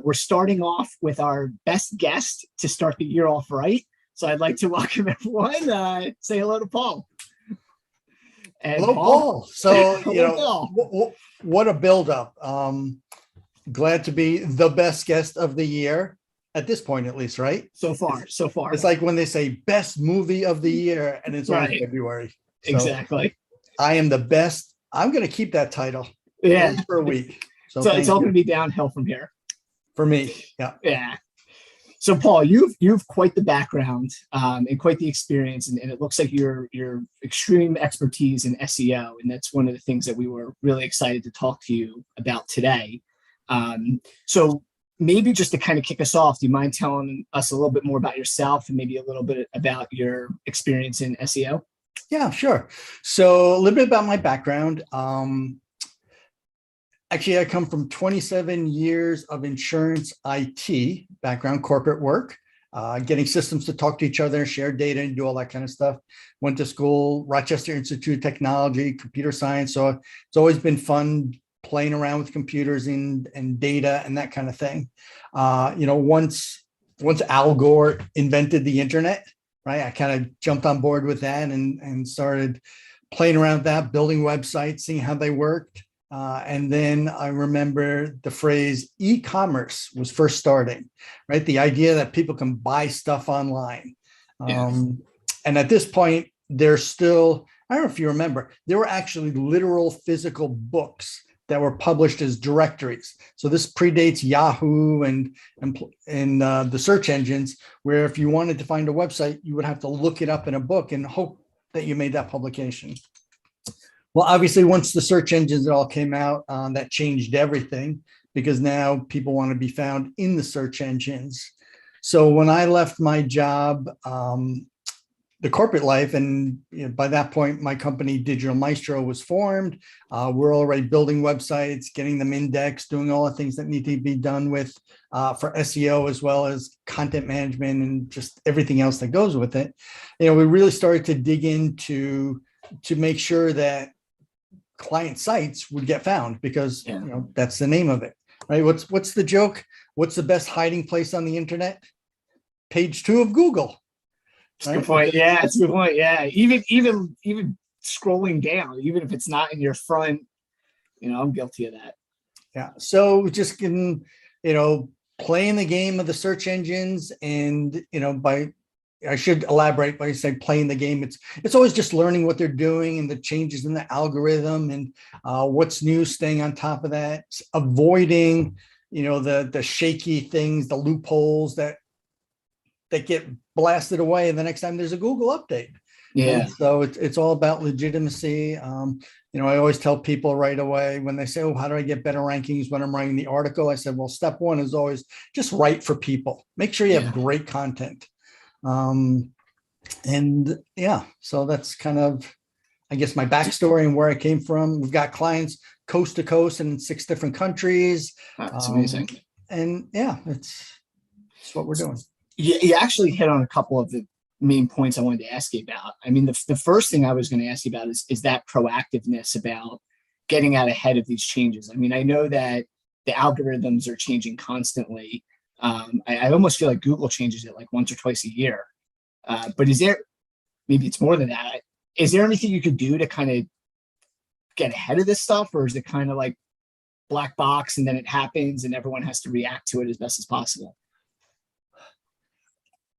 we're starting off with our best guest to start the year off right. So I'd like to welcome everyone. Say hello to Paul. And hello, Paul. So, what a buildup. Glad to be the best guest of the year at this point, at least, right? So far. It's like when they say best movie of the year and it's only February. So exactly. I am the best. I'm going to keep that title for a week. So it's all going to be downhill from here. For me. Yeah. Yeah. So Paul, you've quite the background and quite the experience, and it looks like your extreme expertise in SEO, and that's one of the things that we were really excited to talk to you about today. So maybe just to kind of kick us off, do you mind telling us a little bit more about yourself and maybe a little bit about your experience in SEO? Yeah, sure. So a little bit about my background. Actually, I come from 27 years of insurance IT background, corporate work, getting systems to talk to each other, share data, and do all that kind of stuff. Went to school, Rochester Institute of Technology, computer science. So it's always been fun playing around with computers and data and that kind of thing. Once Al Gore invented the internet, right, I kind of jumped on board with that and started playing around with that, building websites, seeing how they worked. And then I remember the phrase e-commerce was first starting, right? The idea that people can buy stuff online. And at this point, there's still, I don't know if you remember, there were actually literal physical books that were published as directories. So this predates Yahoo and the search engines, where if you wanted to find a website, you would have to look it up in a book and hope that you made that publication. Well, obviously, once the search engines all came out, that changed everything, because now people want to be found in the search engines. So when I left my job, the corporate life, and by that point, my company Digital Maestro was formed. We're already building websites, getting them indexed, doing all the things that need to be done with for SEO, as well as content management and just everything else that goes with it. We really started to dig into to make sure that client sites would get found, because that's the name of it, right? What's the joke? What's the best hiding place on the internet? Page 2 of Google. That's a good point. Yeah, that's a good point. Yeah, even scrolling down, even if it's not in your front, I'm guilty of that. Yeah. So just getting, playing the game of the search engines, and I should elaborate by saying playing the game. It's always just learning what they're doing and the changes in the algorithm and what's new, staying on top of that, avoiding, the shaky things, the loopholes that get blasted away the next time there's a Google update. Yeah. And so it's all about legitimacy. I always tell people right away when they say, "Oh, how do I get better rankings when I'm writing the article?" I said, well, step one is always just write for people. Make sure you have great content. So that's kind of, I guess, my backstory and where I came from. We've got clients coast to coast and in 6 different countries. That's amazing. And it's what we're doing. You actually hit on a couple of the main points I wanted to ask you about. I mean, the first thing I was going to ask you about is that proactiveness about getting out ahead of these changes. I mean, I know that the algorithms are changing constantly. I almost feel like Google changes it like once or twice a year. But maybe it's more than that. Is there anything you could do to kind of get ahead of this stuff? Or is it kind of like black box and then it happens and everyone has to react to it as best as possible?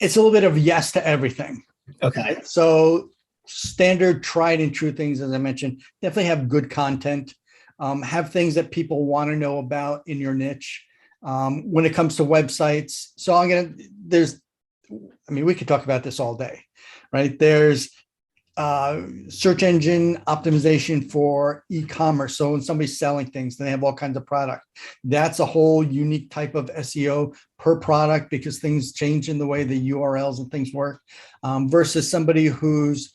It's a little bit of yes to everything. Okay. So standard tried and true things, as I mentioned, definitely have good content, have things that people want to know about in your niche. When it comes to websites, we could talk about this all day, right? There's search engine optimization for e-commerce. So when somebody's selling things, they have all kinds of product. That's a whole unique type of SEO per product, because things change in the way the URLs and things work, versus somebody who's,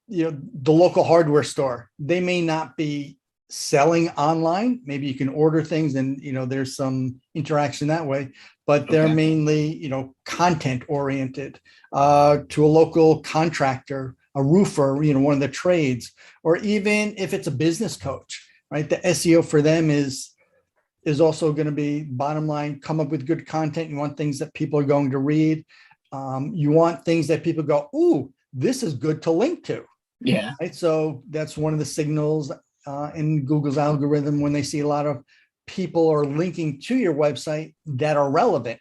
the local hardware store. They may not be selling online. Maybe you can order things and, there's some interaction that way, but they're mainly, content oriented, to a local contractor, a roofer, one of the trades, or even if it's a business coach, right? The SEO for them is, is also going to be bottom line, come up with good content. You want things that people are going to read. You want things that people go, ooh, this is good to link to. Yeah. Right. So that's one of the signals in Google's algorithm when they see a lot of people are linking to your website that are relevant.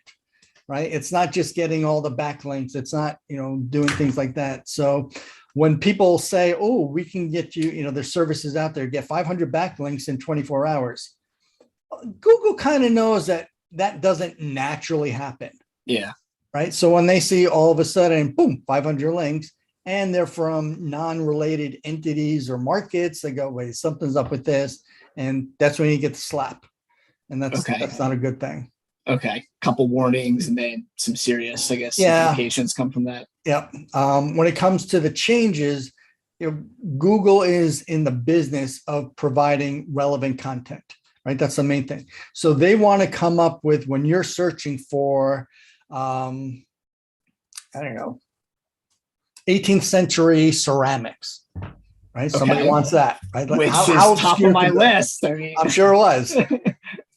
Right. It's not just getting all the backlinks. It's not, doing things like that. So when people say, oh, we can get you, there's services out there, get 500 backlinks in 24 hours. Google kind of knows that that doesn't naturally happen. Yeah. Right. So when they see all of a sudden, boom, 500 links, and they're from non-related entities or markets, they go, wait, something's up with this. And that's when you get the slap. And that's not a good thing. Okay. Couple warnings and then some serious, I guess, Yeah. implications come from that. Yeah. When it comes to the changes, Google is in the business of providing relevant content, right? That's the main thing. So they want to come up with, when you're searching for, I don't know, 18th century ceramics, right? Somebody wants that, right? Which is top of my list. I mean, I'm sure it was,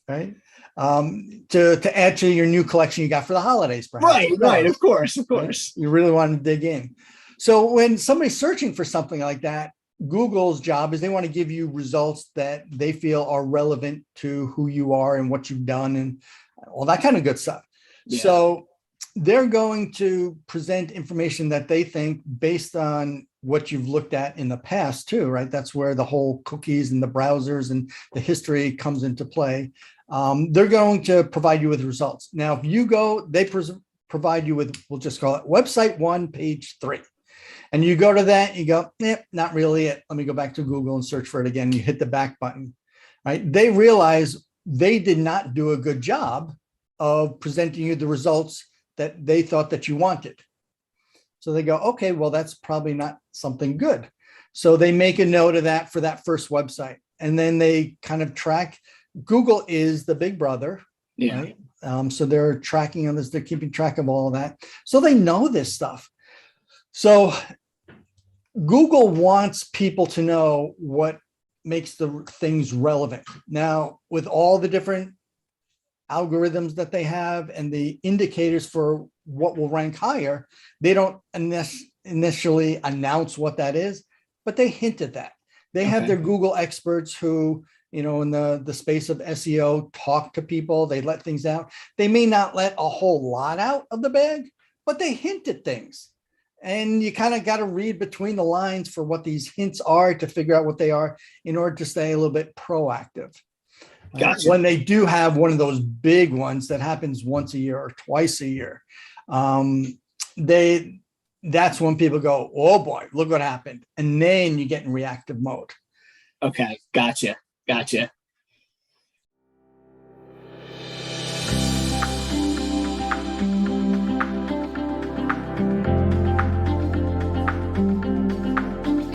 right? To add to your new collection you got for the holidays, perhaps. Right. Of course. Right? You really want to dig in. So when somebody's searching for something like that, Google's job is they want to give you results that they feel are relevant to who you are and what you've done and all that kind of good stuff. Yeah. So they're going to present information that they think based on what you've looked at in the past too, right? That's where the whole cookies and the browsers and the history comes into play. They're going to provide you with results. Now, if you go, they provide you with, we'll just call it website 1, page 3. And you go to that, you go, not really it. Let me go back to Google and search for it again. You hit the back button, right? They realize they did not do a good job of presenting you the results that they thought that you wanted. So they go, okay, well, that's probably not something good. So they make a note of that for that first website. And then they kind of track. Google is the big brother, right? So they're tracking on this, they're keeping track of all of that. So they know this stuff. So Google wants people to know what makes the things relevant. Now, with all the different algorithms that they have and the indicators for what will rank higher, they don't initially announce what that is, but they hint at that. They have their Google experts who, in the space of SEO, talk to people, they let things out. They may not let a whole lot out of the bag, but they hint at things. And you kind of got to read between the lines for what these hints are to figure out what they are in order to stay a little bit proactive. Gotcha. When they do have one of those big ones that happens once a year or twice a year, that's when people go, oh boy, look what happened. And then you get in reactive mode. Okay. Gotcha.